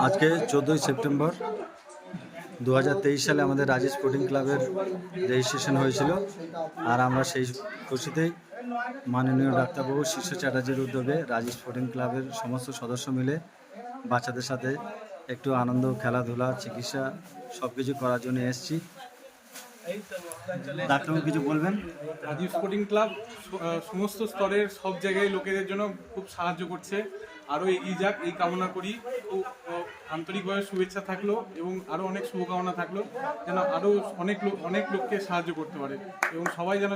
আজকে 14ই সেপ্টেম্বর 2023 সালে আমাদের রাজেশ স্পোর্টিং ক্লাবের রেজিস্ট্রেশন হয়েছিল। আর আমরা সেই খুশিতেই মাননীয় ডাক্তারবাবু শিশু চ্যাটার্জির উদ্যোগে রাজেশ স্পোর্টিং ক্লাবের সমস্ত সদস্য মিলে বাচ্চাদের সাথে একটু আনন্দ, খেলাধুলা, চিকিৎসা সব কিছু করার জন্য এসেছি। ডাক্তারবাবু কিছু বলবেন? রাজীব স্পোর্টিং ক্লাব সমস্ত স্তরের সব জায়গায় লোকেদের জন্য খুব সাহায্য করছে। আরও এগিয়ে যাক এই কামনা করি। খুব আন্তরিকভাবে শুভেচ্ছা থাকলো এবং আরও অনেক শুভকামনা থাকলো যেন আরও অনেক লোককে সাহায্য করতে পারে এবং সবাই যেন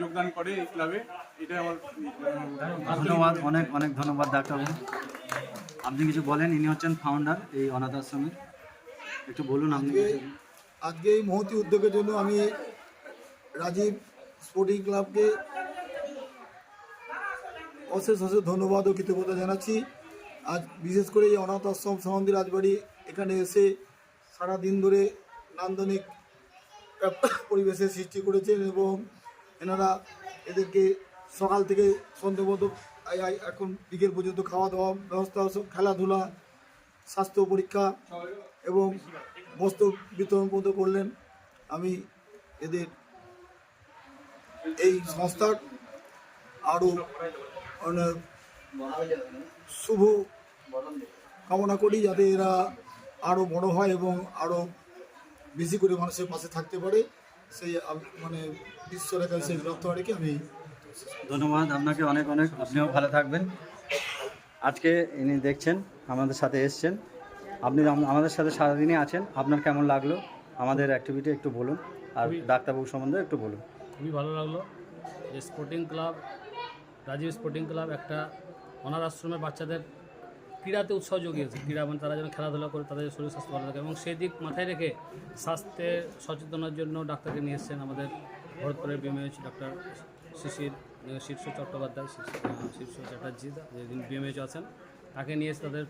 যোগদান করে এই ক্লাবে। এটাই আমার ধন্যবাদ, অনেক অনেক ধন্যবাদ ডাক্তারবাবু। আপনি কিছু বলেন, ইনি হচ্ছেন ফাউন্ডার এই অনাথ আশ্রমের, একটু বলুন আপনি। আজকে এই মহতী উদ্যোগের জন্য আমি রাজীব স্পোর্টিং ক্লাবকে অশেষ ধন্যবাদ ও কৃতজ্ঞতা জানাচ্ছি। আজ বিশেষ করে এই অনাথ আশ্রম সমাধি রাজবাড়ি এখানে এসে সারাদিন ধরে নান্দনিক পরিবেশের সৃষ্টি করেছেন এবং এনারা এদেরকে সকাল থেকে সন্ধ্যে মতো এখন বিকেল পর্যন্ত খাওয়া দাওয়া ব্যবস্থা, খেলাধুলা, স্বাস্থ্য পরীক্ষা এবং বস্ত্র বিতরণ পর্যন্ত করলেন। আমি এদের এই সংস্থার আরও শুভ কামনা করি যাতে এরা আরও বড় হয় এবং আরও বেশি করে মানুষের পাশে থাকতে পারে, সেই ঈশ্বরের কাছে সেই প্রার্থনা রেখে আমি ধন্যবাদ আপনাকে অনেক অনেক। আপনিও ভালো থাকবেন। আজকে ইনি দেখছেন আমাদের সাথে এসছেন, আপনি আমাদের সাথে সারাদিনই আছেন। আপনার কেমন লাগলো আমাদের অ্যাক্টিভিটি একটু বলুন, আর ডাক্তারবাবু সম্বন্ধে একটু বলুন। খুবই ভালো লাগলো যে sporting club, Rajiv sporting club একটা অনাথ আশ্রমের বাচ্চাদের ক্রীড়াতে উৎসাহ জুগিয়েছে। ক্রীড়া মানে তারা যেন খেলাধুলা করে তাদের শরীর স্বাস্থ্য ভালো থাকে এবং সেই দিক মাথায় রেখে স্বাস্থ্যের সচেতনার জন্য ডাক্তারকে নিয়ে এসেছেন আমাদের ভরতপুরের বিএমএইচ ডক্টর শীর্ষ চট্টোপাধ্যায়, শীর্ষ চ্যাটার্জি যিনি বিএমএইচ আছেন, তাকে নিয়ে এসে তাদের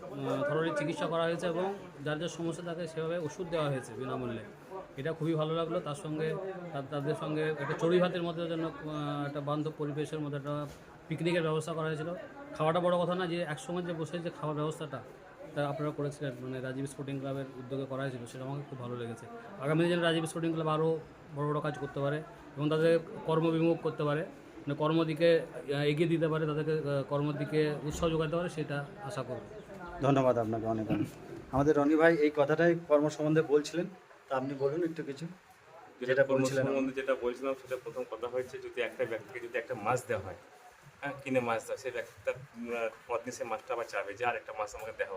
থরোলি চিকিৎসা করা হয়েছে এবং যার যার সমস্যা থাকে সেভাবে ওষুধ দেওয়া হয়েছে বিনামূল্যে। এটা খুবই ভালো লাগলো। তার সঙ্গে তাদের সঙ্গে একটা চড়ুই ভাতের মধ্যে যেন একটা বান্ধব পরিবেশের মধ্যে একটা পিকনিকের ব্যবস্থা করা হয়েছিল। খাওয়াটা বড় কথা না, যে একসঙ্গে যে বসে যে খাওয়ার ব্যবস্থাটা তা আপনারা করেছিলেন, মানে রাজীব স্পোর্টিং ক্লাবের উদ্যোগে করা হয়েছিল, সেটা আমাকে খুব ভালো লেগেছে। আগামী দিনে রাজীব স্পোর্টিং ক্লাব আরও বড় বড় কাজ করতে পারে এবং তাদের কর্মবিমুখ করতে পারে, মানে কর্মদিকে এগিয়ে দিতে পারে, তাদেরকে কর্মদিকে উৎসাহ যোগাতে পারে, সেটা আশা করব। ধন্যবাদ আপনাকে অনেক অনেক। আমাদের রনি ভাই এই কথাটাই কর্ম সম্বন্ধে বলছিলেন, তা আপনি বলুন একটু কিছু। যেটা কর্ম সম্বন্ধে যেটা বলছিলাম সেটা প্রথম কথা হচ্ছে, যদি একটা ব্যক্তিকে যদি একটা মাছ দেওয়া হয়, কিনে মাছ দেওয়া, সেই ব্যক্তিটা পরদিন সে মাছটা আবার চাবে যে আর একটা মাছ আমাকে দেওয়া।